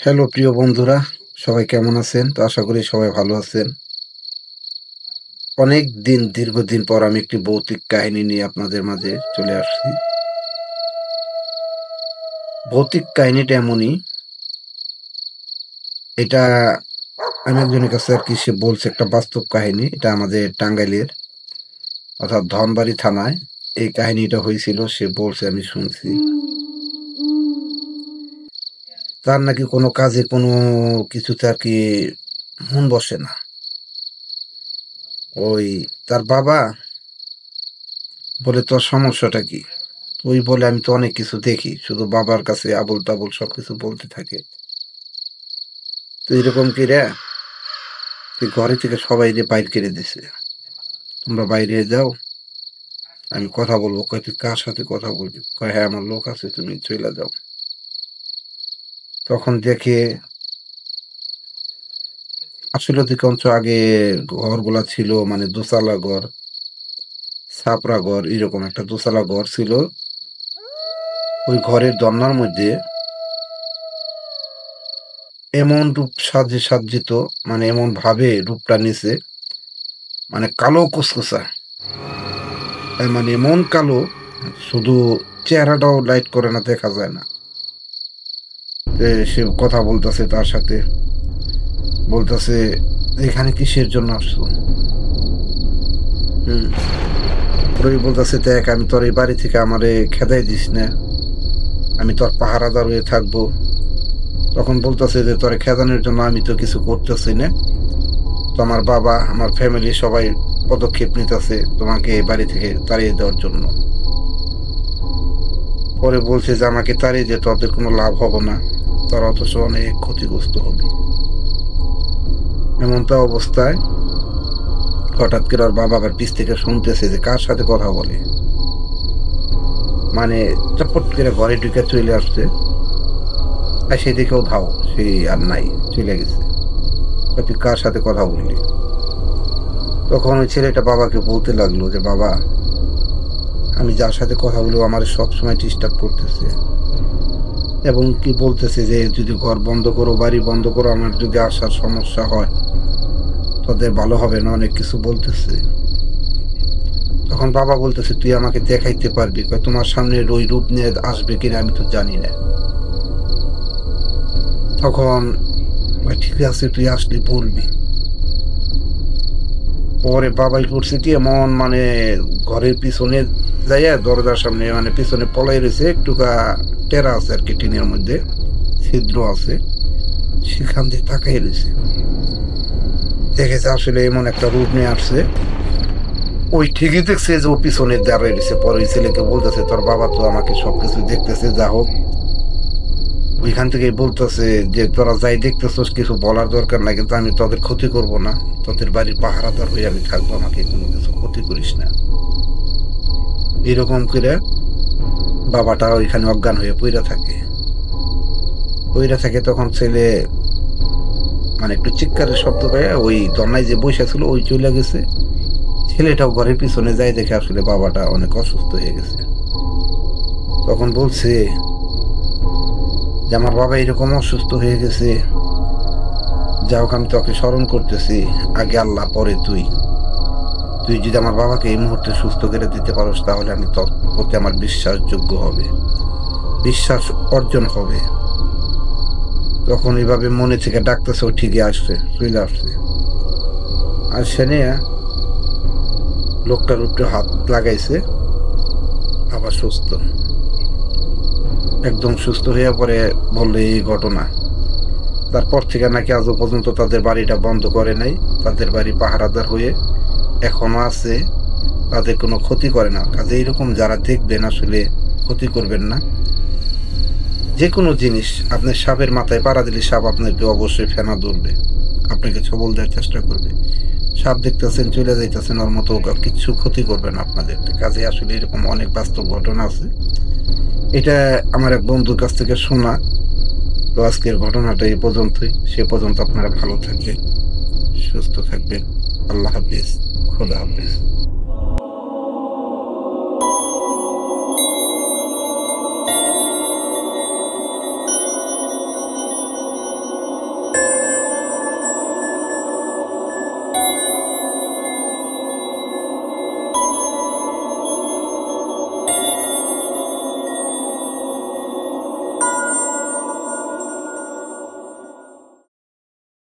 Hello প্রিয় বন্ধুরা, সবাই কেমন আছেন? তো আশা করি সবাই ভালো আছেন। দীর্ঘদিন পর আমি একটি ভৌতিক কাহিনী নিয়ে আপনাদের মাঝে চলে আসছি। ভৌতিক কাহিনীটা এমনই, এটা আমি একজনের কাছে আরকি সে বলছে একটা বাস্তব কাহিনী। এটা আমাদের টাঙ্গাইলের অর্থাৎ ধনবাড়ি থানায় এই কাহিনীটা হয়েছিল। সে বলছে আমি শুনছি। তার নাকি কোনো কাজে কোনো কিছুতে আরকি মন বসে না। ওই তার বাবা বলে, "তোর সমস্যাটা কি?" ওই বলে, "আমি তো অনেক কিছু দেখি।" শুধু বাবার কাছে আবোল-তাবোল সবকিছু বলতে থাকে। তো এরকম কইরা ঘরে থেকে সবাইরে বাইর করে দিছে। "তোমরা বাইরে যাও, আমি কথা বলবো।" কয়, "তুই কার সাথে কথা বলবি?" কয়, "হ্যাঁ, আমার লোক আছে, তুমি চইলা যাও।" তখন দেখে আসলে অধিকাংশ আগে ঘরগুলা ছিল মানে দোতলা ঘর, ছাপরা ঘর, এরকম একটা দোতলা ঘর ছিল। ওই ঘরের দরজার মধ্যে এমন রূপ সাজ্জিত, মানে এমন ভাবে রূপটা নিছে, মানে কালো কুচকুচা। মানে এমন কালো, শুধু চেহারাটাও লাইট করে না, দেখা যায় না। সে কথা বলতেছে তার সাথে, বলতেছে, "এখানে কিসের জন্য আসছো?" হুম। ওই বলতেছে, "দেখ, আমি তোর এই বাড়ি থেকে আমারে খেদাই দিস না, আমি তোর পাহারাদার হয়ে থাকবো।" তখন বলতেছে যে, "তোরে খেদানোর জন্য আমি তো কিছু করতেছি না। তো আমার বাবা, আমার ফ্যামিলি সবাই পদক্ষেপ নিতেছে তোমাকে এই বাড়ি থেকে তাড়িয়ে দেওয়ার জন্য।" পরে বলছে যে, "আমাকে তাড়িয়ে দিয়ে তোদের কোনো লাভ হবে না, তোরা অথচ অনেক ক্ষতিগ্রস্ত হবি।" এমনটা অবস্থায় হঠাৎ করে ওর বাবা আবার পিছ থেকে শুনতেছে যে কার সাথে কথা বলে। মানে চটপট করে ঘরে ঢুকে চলে আসছে। আর সেদিকেও ধাও, সে আর নাই, চলে গেছে। কয়, "তুই কার সাথে কথা বললি?" তখন ওই ছেলেটা বাবাকে বলতে লাগলো যে, "বাবা, আমি যার সাথে কথা বলি ও আমারে সবসময় ডিস্টার্ব করতেছে। এবং কি বলতেছে যে যদি ঘর বন্ধ করো, বাড়ি বন্ধ করো, আমার যদি আসার সমস্যা হয়, তোদের ভালো হবে না।" অনেক কিছু বলতেছে। তখন বাবা বলতেছে, "তুই আমাকে দেখাইতে পারবি?" কয়, "তোমার সামনে ওই রূপ নিয়ে আসবে কিনা আমি তো জানি না।" তখন কয়, "ঠিক আছে, তুই আসলে বলবি।" পরে বাবাই করছে কি এমন, মানে ঘরের পিছনে যাইয়া দরজার সামনে, মানে পিছনে পলাই রয়েছে, একটুকা টেরা আছে আর কি, টিনের মধ্যে ছিদ্র আছে, সেখান দিয়ে তাকাই রয়েছে। দেখেছে আসলে এমন একটা রূপ নিয়ে আসছে। ওই ঠিকই দেখছে যে ও পিছনে দাঁড়ায় রয়েছে। পরে ওই ছেলেকে বলতেছে, "তোর বাবা তো আমাকে সবকিছু দেখতেছে, যা হোক।" ওইখান থেকে বলতেছে যে, "তোরা যাই দেখতেছস, কিছু বলার দরকার নাই, কিন্তু আমি তোদের ক্ষতি করব না। তোদের বাড়ির পাহারাদার হয়ে আমি থাকবো, আমাকে কোনো কিছু ক্ষতি করিস না।" এরকম করে বাবাটা ওইখানে অজ্ঞান হয়ে পইড়া থাকে। পইড়া থাকে, তখন ছেলে মানে একটু চিৎকারের শব্দ পাইয়া ওই দরনায় যে বইসা ছিল ওই চইলা গেছে। ছেলেটাও ঘরের পিছনে যাই দেখে আসলে বাবাটা অনেক অসুস্থ হয়ে গেছে। তখন বলছে যে, "আমার বাবা এরকম অসুস্থ হয়ে গেছে, যা হোক আমি তোকে স্মরণ করতেছি, আগে আল্লাহ পরে তুই। তুই যদি আমার বাবাকে এই মুহূর্তে সুস্থ করে দিতে পারোস, তাহলে আমি তোর প্রতি আমার বিশ্বাসযোগ্য হবে, বিশ্বাস অর্জন হবে।" তখন এভাবে মনে থেকে ডাকতেছে, ও ঠিকই আসছে, চইলা আসছে। আর সে নিয়ে লোকটার উপরে হাত লাগাইছে, আবার সুস্থ। একদম সুস্থ হইয়া পরে বলল এই ঘটনা। তারপর থেকে নাকি আজও পর্যন্ত তাদের বাড়িটা বন্ধ করে নাই। তাদের বাড়ি পাহারাদার হয়ে এখনো আছে। তাদের কোনো ক্ষতি করে না। কাজে এইরকম যারা দেখবেন আসলে ক্ষতি করবেন না। যেকোনো জিনিস, আপনার সাপের মাথায় পাড়া দিলে সাপ আপনাকে অবশ্যই ফেনা ধরবে। আপনাকে ছোবল দেওয়ার চেষ্টা করবে। সাপ দেখতেছেন চলে যাইতেছেন, ওর মতো কিচ্ছু ক্ষতি করবে না আপনাদের। কাজে আসলে এরকম অনেক বাস্তব ঘটনা আছে। এটা আমার এক বন্ধুর কাছ থেকে শোনা। তো আজকের ঘটনাটা এই পর্যন্তই। সে পর্যন্ত আপনারা ভালো থাকবেন, সুস্থ থাকবেন। আল্লাহ হাফেজ। খোদা হাফেজ।